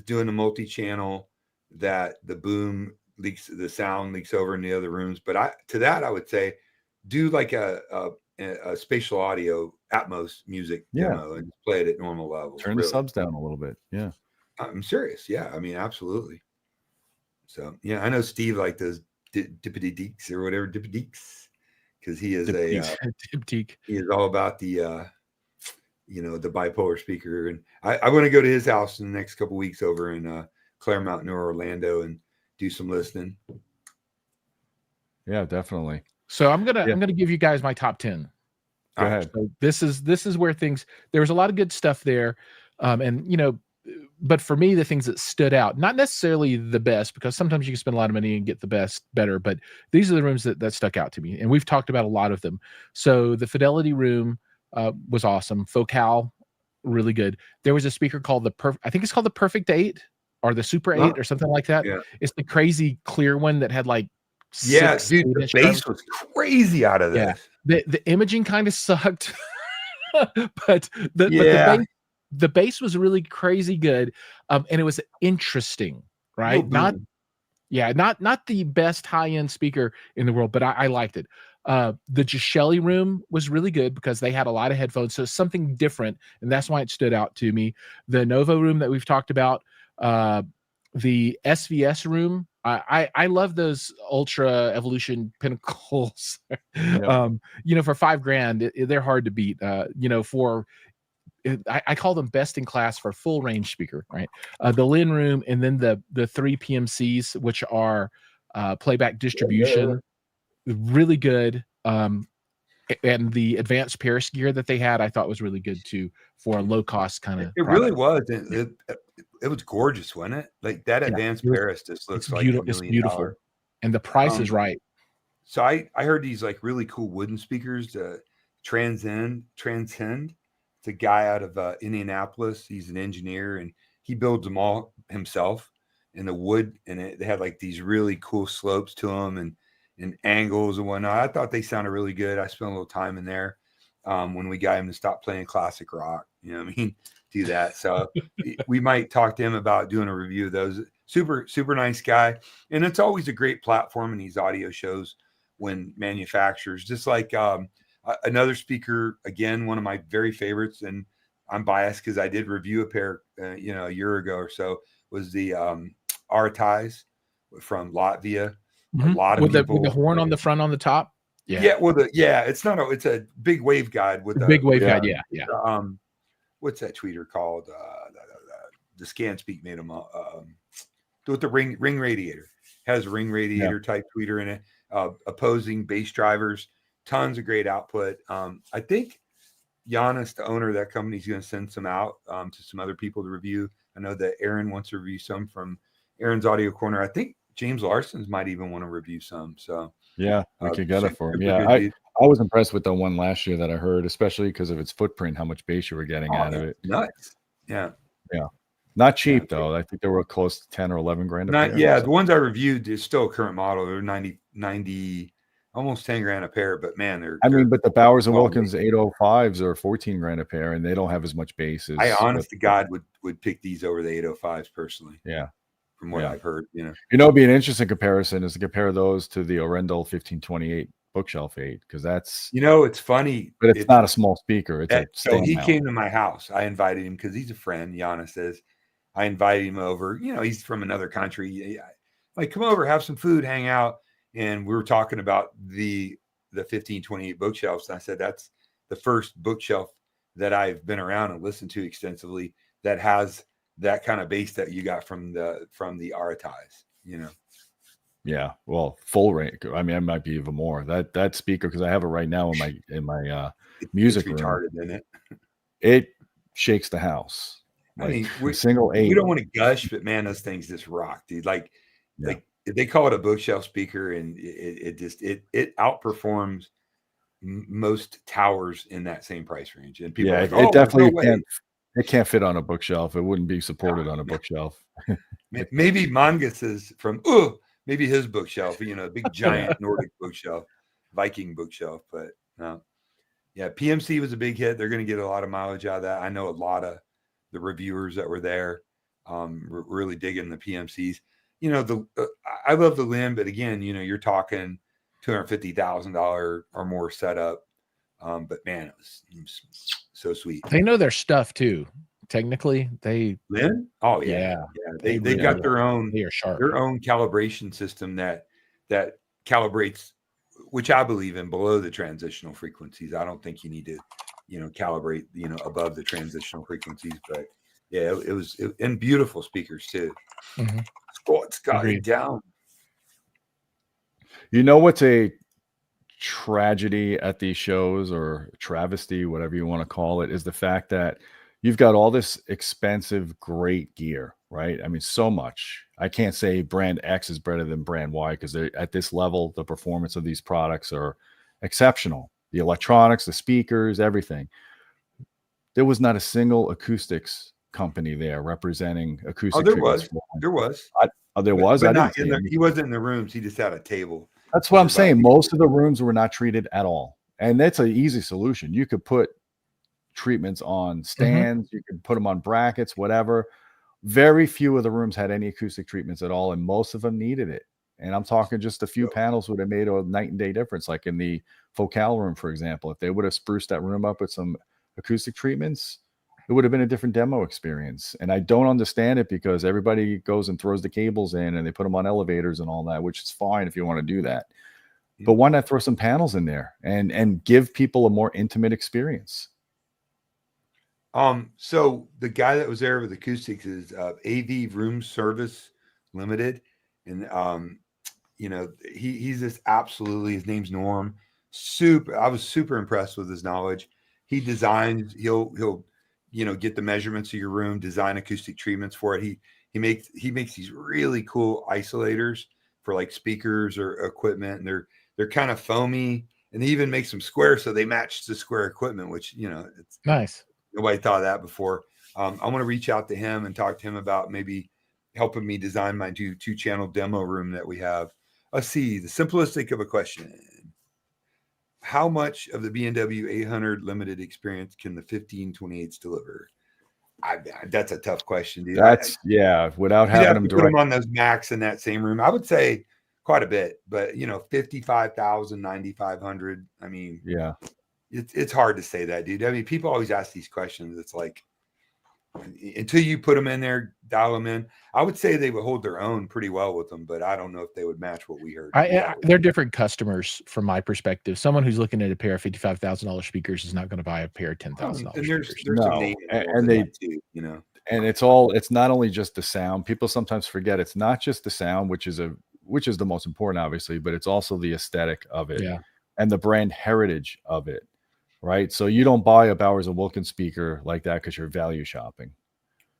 doing a multi-channel, that the boom leaks, the sound leaks over in the other rooms. But I would say do like a spatial audio Atmos music demo and play it at normal levels. Turn the subs down a little bit. Yeah. I'm serious. Yeah. I mean, absolutely. So, yeah, I know Steve like those dippity deeks or whatever, dippity-deeks, because he is Diptyque. He is all about the, the bipolar speaker. And I want to go to his house in the next couple of weeks over in Claremont, New Orlando, and do some listening. Yeah, definitely. So I'm gonna give you guys my top 10. Go ahead. So this is where there was a lot of good stuff there, but for me, the things that stood out, not necessarily the best, because sometimes you can spend a lot of money and get the best better, but these are the rooms that stuck out to me, and we've talked about a lot of them. So the Fidelity room was awesome. Focal, really good. There was a speaker called I think it's called the Perfect 8 or the Super 8 or something like that. Yeah. It's the crazy clear one that had like the bass was crazy out of this. Yeah. The imaging kind of sucked, but the bass was really crazy good, and it was interesting, right? Not the best high-end speaker in the world, but I liked it. The Gishelli room was really good because they had a lot of headphones, so something different, and that's why it stood out to me. The Novo room that we've talked about, the SVS room, I love those Ultra Evolution Pinnacles. Yeah. You know, for $5,000, they're hard to beat. You know, for I call them best in class for full range speaker, right? The Lin room, and then the 3 PMCs, which are playback distribution, really good. And the advanced Paris gear that they had, I thought was really good too for a low cost kind of. It really was. It was gorgeous, wasn't it? Like that Yeah, advanced it was, Paris just looks it's like beautiful. It's $1 beautiful, million. and the price is right. So I heard these like really cool wooden speakers to transcend. It's a guy out of Indianapolis. He's an engineer and he builds them all himself in the wood. And they had like these really cool slopes to them and angles and whatnot. I thought they sounded really good. I spent a little time in there when we got him to stop playing classic rock. You know what I mean? Do that. So we might talk to him about doing a review of those. Super, super nice guy. And it's always a great platform in these audio shows when manufacturers, just like another speaker, again, one of my very favorites, and I'm biased because I did review a pair, a year ago or so, was the Artais from Latvia. A lot of people with the horn on the front on the top. Yeah. Well, it's not it's a big wave guide with a big wave guide. Yeah. What's that tweeter called? The ScanSpeak made them with the ring radiator. Has a ring radiator type tweeter in it. Opposing bass drivers, tons of great output. I think Giannis, the owner of that company, is going to send some out to some other people to review. I know that Aaron wants to review some from Aaron's Audio Corner. I think James Larson's might even want to review some. So yeah, we could get it for him. Yeah, I was impressed with the one last year that I heard, especially because of its footprint, how much bass you were getting out of it. Nuts. Yeah. Not cheap though. I think they were close to 10 or 11 grand. The ones I reviewed is still a current model. They're 90, almost 10 grand a pair. But man, but the Bowers and Wilkins 805s are 14 grand a pair, and they don't have as much bass as. I honest to God would pick these over the 805s personally. Yeah. From what I've heard, it'd be an interesting comparison is to compare those to the Orendel 1528 Bookshelf 8, because that's it's funny, but it's not a small speaker. So he came to my house. I invited him because he's a friend. Giannis says. I invited him over. He's from another country. Like, come over, have some food, hang out. And we were talking about the 1528 bookshelves. And I said, that's the first bookshelf that I've been around and listened to extensively that has that kind of bass that you got from the Artais, Yeah, well, full range. I mean, it might be even more. That speaker, because I have it right now in my music room. Retarded, isn't it? It shakes the house. Like, I mean, single 8. We don't want to gush, but man, those things just rock, dude. Like they call it a bookshelf speaker, and it outperforms most towers in that same price range. And people, it definitely can't. It can't fit on a bookshelf. It wouldn't be supported on a bookshelf. Maybe Mangus is from maybe his bookshelf, big giant Nordic bookshelf, Viking bookshelf. But no, PMC was a big hit. They're going to get a lot of mileage out of that. I know a lot of the reviewers that were there really digging the PMCs. I love the Lin, but again, you're talking $250,000 or more setup. But man, it was so sweet. They know their stuff too. Technically, Lin? Oh yeah. They got their own. They are sharp. Their own calibration system that calibrates, which I believe in, below the transitional frequencies. I don't think you need to, calibrate, above the transitional frequencies. But yeah, it was and beautiful speakers too. Mm-hmm. Scott's got it down. What's a tragedy at these shows, or travesty, whatever you want to call it, is the fact that you've got all this expensive, great gear, right? I mean, so much. I can't say brand X is better than brand Y, because they're at this level, the performance of these products are exceptional. The electronics, the speakers, everything. There was not a single acoustics company there representing acoustic. There was. There was. He wasn't in the rooms. He just had a table. That's what I'm saying. Most of the rooms were not treated at all. And that's an easy solution. You could put treatments on stands. You could put them on brackets, whatever. Very few of the rooms had any acoustic treatments at all, and most of them needed it. And I'm talking just a few panels would have made a night and day difference. Like in the focal room, for example, if they would have spruced that room up with some acoustic treatments, it would have been a different demo experience. And I don't understand it because everybody goes and throws the cables in and they put them on elevators and all that, which is fine if you want to do that. Yeah. But why not throw some panels in there and give people a more intimate experience? So the guy that was there with acoustics is AV Room Service Limited. And you know, he's just absolutely, his name's Norm. I was super impressed with his knowledge. He designs, he'll you know, get the measurements of your room, design acoustic treatments for it. He makes these really cool isolators for like speakers or equipment, and they're kind of foamy, and he even makes them square so they match the square equipment, which, you know, it's nice. Nobody thought of that before. I want to reach out to him and talk to him about maybe helping me design my two-channel demo room that we have. Let's see, the simplistic of a question. How much of the B&W 800 limited experience can the 1528s deliver? That's a tough question, dude. Without having them put them on those Macs in that same room. I would say quite a bit, but, you know, 55,000, 9,500. I mean, yeah, it's hard to say that, dude. I mean, people always ask these questions. It's like, until you put them in there, dial them in. I would say they would hold their own pretty well with them, but I don't know if they would match what we heard. They're different customers from my perspective. Someone who's looking at a pair of $55,000 speakers is not going to buy a pair of $10,000 and there's speakers. some names and they too, you know. And it's not only just the sound. People sometimes forget it's not just the sound, which is the most important, obviously, but it's also the aesthetic of it, and the brand heritage of it. Right. So you don't buy a Bowers & Wilkins speaker like that because you're value shopping.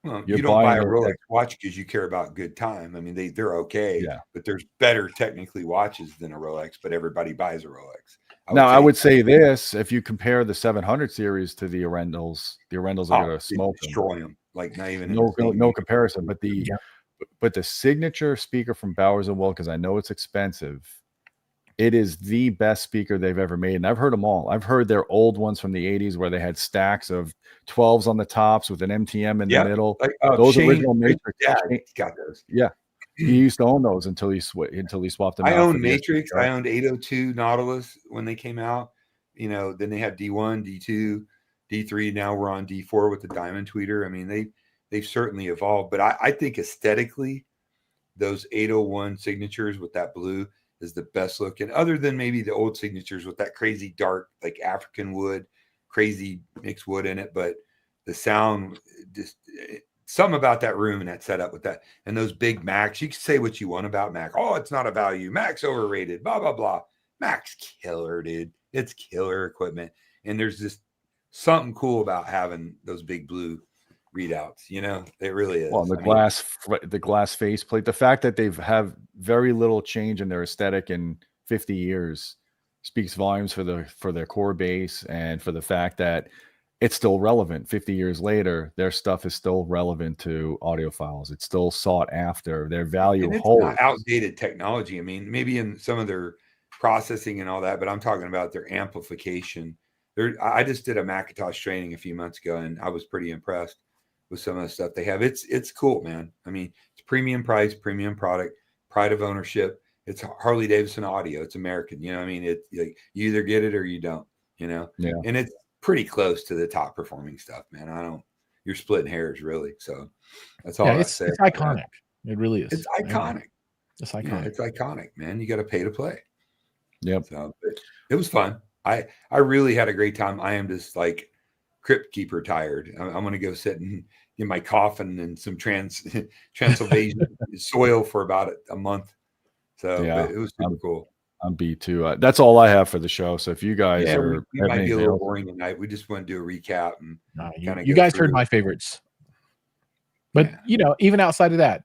Well, you don't buy a Rolex watch because you care about good time. I mean, they're okay, but there's better technically watches than a Rolex, but everybody buys a Rolex. I would say this, if you compare the 700 series to the Arendals are going to smoke them. Destroy them. Like not even no comparison. But the signature speaker from Bowers & Wilkins, I know it's expensive. It is the best speaker they've ever made. And I've heard them all. I've heard their old ones from the 80s where they had stacks of 12s on the tops with an MTM in the middle. Like, those original Matrix. Yeah, he's got those. Yeah. He used to own those until he swapped them out. I owned Matrix. I owned 802 Nautilus when they came out. You know, then they had D1, D2, D3. Now we're on D4 with the diamond tweeter. I mean, they've certainly evolved. But I think aesthetically, those 801 signatures with that blue is the best looking, other than maybe the old signatures with that crazy dark, like African wood, crazy mixed wood in it. But the sound, just something about that room and that setup with that, and those big Macs. You can say what you want about Mac. Oh, it's not a value. Mac's overrated. Blah blah blah. Mac's killer, dude. It's killer equipment, and there's just something cool about having those big blue readouts. You know, it really is. Well, the glass faceplate, the fact that they've have very little change in their aesthetic in 50 years speaks volumes for their core base, and for the fact that it's still relevant 50 years later. Their stuff is still relevant to audiophiles. It's still sought after. Their value holds. Not outdated technology. I mean, maybe in some of their processing and all that, but I'm talking about their amplification. I just did a Macintosh training a few months ago, and I was pretty impressed with some of the stuff they have. It's cool, man. I mean, it's premium price, premium product, pride of ownership. It's Harley Davidson audio. It's American. You know what I mean? It's like, you either get it or you don't, you know? Yeah. And it's pretty close to the top performing stuff, man. You're splitting hairs really. So that's all I say. It's iconic. It really is. It's iconic. It's iconic. Yeah, it's iconic, man. You got to pay to play. Yep. So it was fun. I really had a great time. I am just like crypt keeper tired. I'm going to go sit in my coffin and some Transylvanian soil for about a month. So it was super cool. I'm beat too. That's all I have for the show. So if you guys we might be a little boring tonight. We just want to do a recap and you guys heard my favorites. But you know, even outside of that,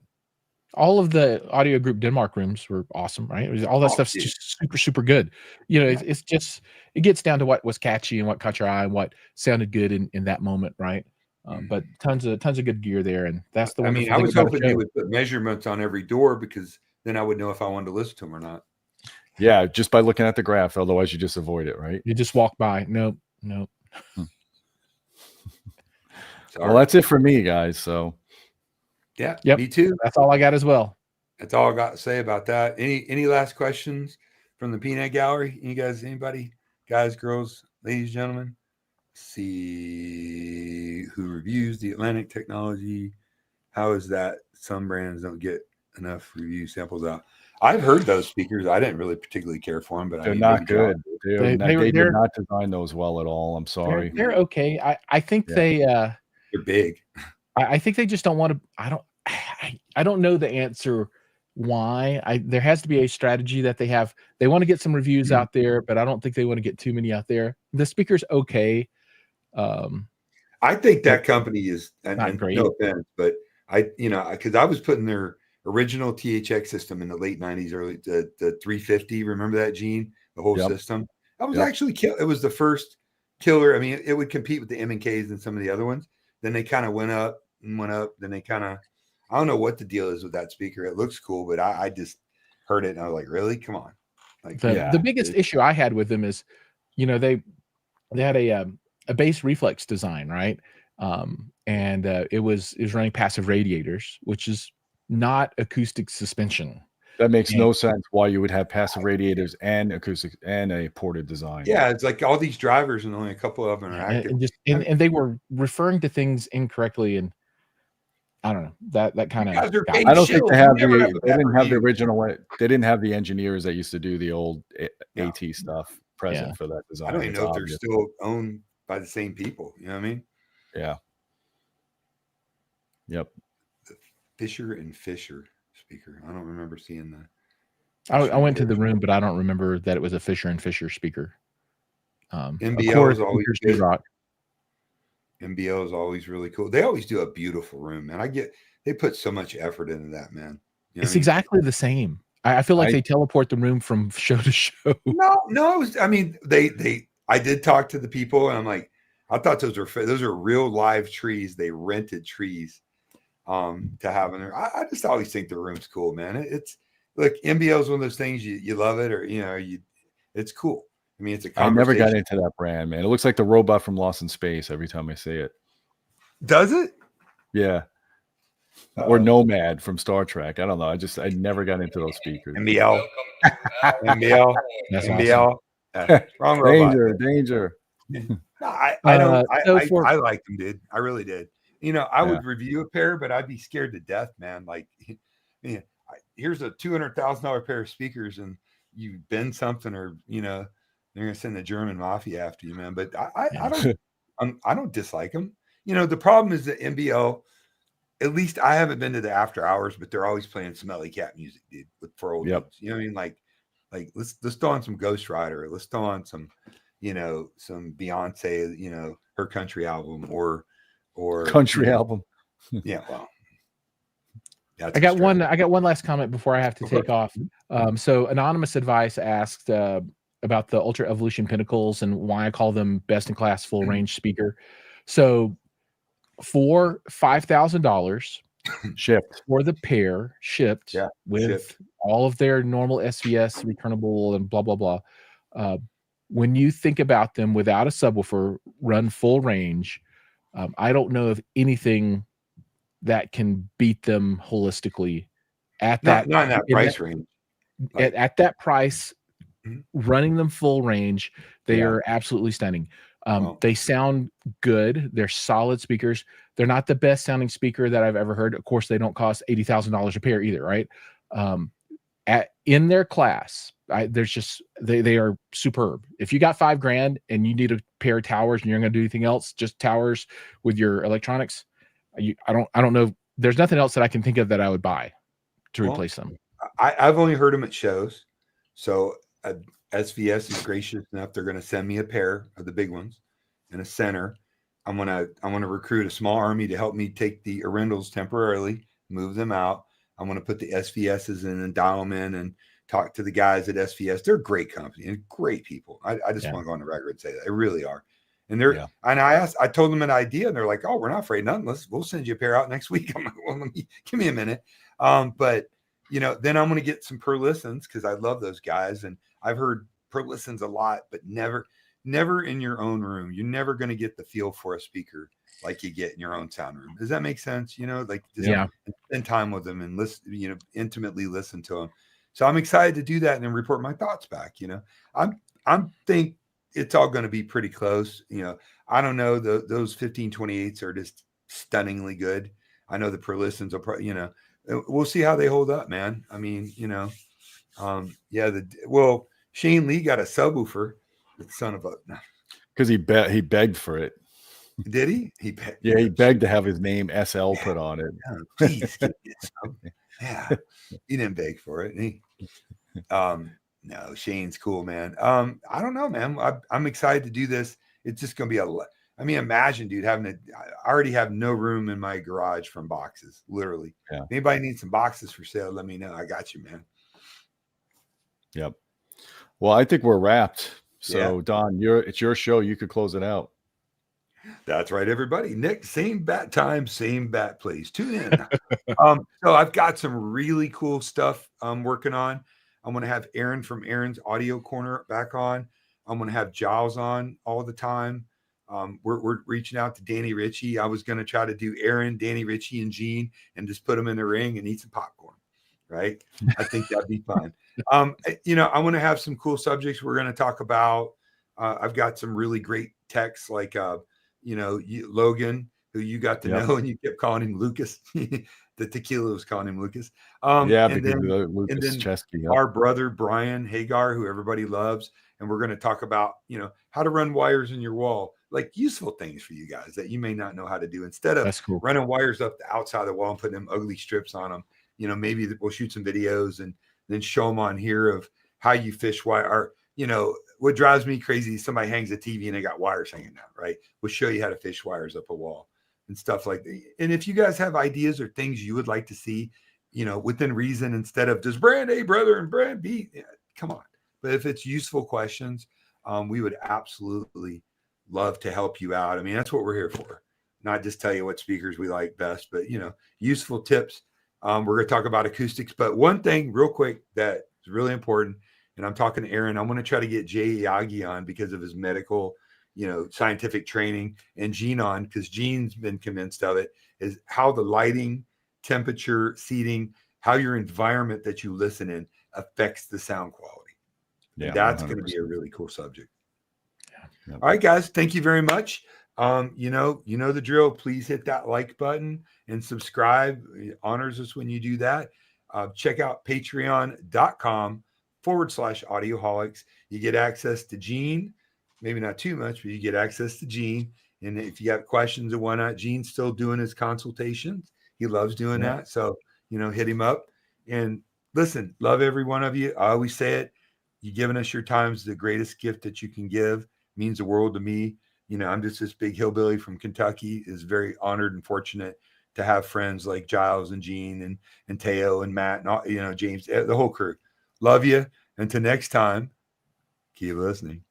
all of the Audio Group Denmark rooms were awesome, right? All that stuff's just super, super good. You know, it's just, it gets down to what was catchy and what caught your eye and what sounded good in that moment, right? But tons of good gear there, and that's the. I mean, I was hoping they would put measurements on every door, because then I would know if I wanted to listen to them or not. Yeah, just by looking at the graph. Otherwise, you just avoid it, right? You just walk by. Nope. Well, that's it for me, guys. So. Yeah. Yep. Me too. That's all I got as well. That's all I got to say about that. Any last questions from the Peanut Gallery? Anybody? Guys, girls, ladies, gentlemen? See who reviews the Atlantic technology. How is that some brands don't get enough review samples out? I've heard those speakers. I didn't really particularly care for them, but They're I mean, not maybe good. They did they're not design those well at all. I'm sorry. they're okay. I think they're big. I think they just don't want to. I don't know the answer why. There has to be a strategy that they have. They want to get some reviews out there, but I don't think they want to get too many out there. The speaker's okay. I think that company is not great. No offense, but because I was putting their original THX system in the late 90s, early the 350. Remember that, Gene? The whole system. That was actually it was the first killer. I mean, it would compete with the M&Ks and some of the other ones. Then they kind of went up and went up. Then they kind of, I don't know what the deal is with that speaker. It looks cool, but I just heard it and I was like, really? Come on. Like the biggest issue I had with them is, they had a bass reflex design, right? And it was running passive radiators, which is not acoustic suspension. That makes no sense why you would have passive radiators and acoustic and a ported design. Yeah, it's like all these drivers and only a couple of them are active. And they were referring to things incorrectly, and I don't know that kind of. I don't think they didn't have the original. They didn't have the engineers that used to do the old AT stuff present for that design. I don't even know if they're still owned by the same people. You know what I mean? Yeah. Yep. The Fisher and Fisher speaker. I don't remember seeing that. I went to the room, but I don't remember that it was a Fisher and Fisher speaker. MBL is always good. MBL is always really cool. They always do a beautiful room, man. They put so much effort into that, man. It's exactly the same. I feel like they teleport the room from show to show. No. I did talk to the people, and I'm like, I thought those are real live trees. They rented trees to have in there. I just always think the room's cool, man. Look, MBL is one of those things you love it, or it's cool. I mean, it's a conversation. I never got into that brand, man. It looks like the robot from Lost in Space every time I see it. Does it? Yeah. Or Nomad from Star Trek. I don't know. I never got into those speakers. MBL. MBL. Wrong robot. Danger. No, I liked them, dude. I really did. I would review a pair, but I'd be scared to death, man. Like, here's a $200,000 pair of speakers, and you bend something, or they're gonna send the German mafia after you, man. But I don't dislike them. The problem is that MBL. At least I haven't been to the after hours, but they're always playing Smelly Cat music, dude, for old dudes. You know what I mean? Like let's throw on some Ghost Rider. Let's throw on some, some Beyonce, her country album or country album. Yeah, well. I got one last comment before I have to take off. So Anonymous Advice asked about the Ultra Evolution Pinnacles and why I call them best in class full range speaker. So for $5,000 shipped for the pair, shipped with all of their normal SVS returnable and blah blah blah. When you think about them without a subwoofer, run full range, I don't know of anything that can beat them holistically at that not in that price range. At that price, running them full range, they are absolutely stunning. They sound good. They're solid speakers. They're not the best sounding speaker that I've ever heard. Of course, they don't cost $80,000 a pair either, right? In their class, they are superb. If you got $5,000 and you need a pair of towers and you're going to do anything else, just towers with your electronics, I don't know. There's nothing else that I can think of that I would buy to replace them. I've only heard them at shows, so. SVS is gracious enough. They're going to send me a pair of the big ones and a center. I'm going to recruit a small army to help me take the Arendals temporarily, move them out. I'm going to put the SVSs in and dial them in and talk to the guys at SVS. They're a great company and great people. I just want to go on the record and say that they really are. And and I told them an idea, and they're like, "Oh, we're not afraid of nothing. We'll send you a pair out next week." I'm like, "Well, give me a minute." But then I'm going to get some per listens because I love those guys, and I've heard per listens a lot, but never in your own room. You're never going to get the feel for a speaker like you get in your own sound room. Does that make sense? Like just spend time with them and listen, intimately listen to them. So I'm excited to do that and then report my thoughts back. I'm think it's all going to be pretty close. I don't know. Those 1528s are just stunningly good. I know the per listens will probably, we'll see how they hold up, man. I mean, Shane Lee got a subwoofer. The son of a, because he begged for it. Did he? He begged. Yeah, he begged to have his name SL put on it. Oh, please give me some. Yeah, he didn't beg for it. No, Shane's cool, man. I don't know, man. I'm excited to do this. It's just gonna be imagine, dude, I already have no room in my garage from boxes, literally. Yeah. If anybody needs some boxes for sale, let me know. I got you, man. Yep. Well, I think we're wrapped. So, Don, it's your show. You could close it out. That's right, everybody. Nick, same bat time, same bat place. Tune in. So I've got some really cool stuff I'm working on. I'm going to have Aaron from Aaron's Audio Corner back on. I'm going to have Giles on all the time. We're reaching out to Danny Ritchie. I was going to try to do Aaron, Danny Ritchie, and Gene and just put them in the ring and eat some popcorn. Right? I think that'd be fun. I want to have some cool subjects we're going to talk about. I've got some really great texts like, Logan, who you got to know and you kept calling him Lucas. The tequila was calling him Lucas. And then our brother, Brian Hagar, who everybody loves. And we're going to talk about, how to run wires in your wall, like useful things for you guys that you may not know how to do instead of running wires up the outside of the wall and putting them ugly strips on them. Maybe we'll shoot some videos and then show them on here of how you fish wire. Or, what drives me crazy is somebody hangs a TV and they got wires hanging out, right? We'll show you how to fish wires up a wall and stuff like that. And if you guys have ideas or things you would like to see, within reason, instead of just brand A, brother, and brand B, come on. But if it's useful questions, we would absolutely love to help you out. I mean, that's what we're here for. Not just tell you what speakers we like best, but, useful tips. We're going to talk about acoustics. But one thing real quick that is really important, and I'm talking to Aaron, I'm going to try to get Jay Yagi on because of his medical, scientific training, and Gene on because Gene's been convinced of it, is how the lighting, temperature, seating, how your environment that you listen in affects the sound quality. Yeah, that's going to be a really cool subject. Yeah. All right, guys. Thank you very much. You know the drill. Please hit that like button and subscribe. It honors us when you do that. Check out patreon.com/Audioholics. You get access to Gene, maybe not too much, but you get access to Gene. And if you have questions and whatnot, Gene's still doing his consultations. He loves doing that. So, hit him up. And listen, love every one of you. I always say it. You giving us your time is the greatest gift that you can give. It means the world to me. I'm just this big hillbilly from Kentucky, is very honored and fortunate to have friends like Giles and Gene and Teo and Matt and all, James, the whole crew. Love you. Until next time, keep listening.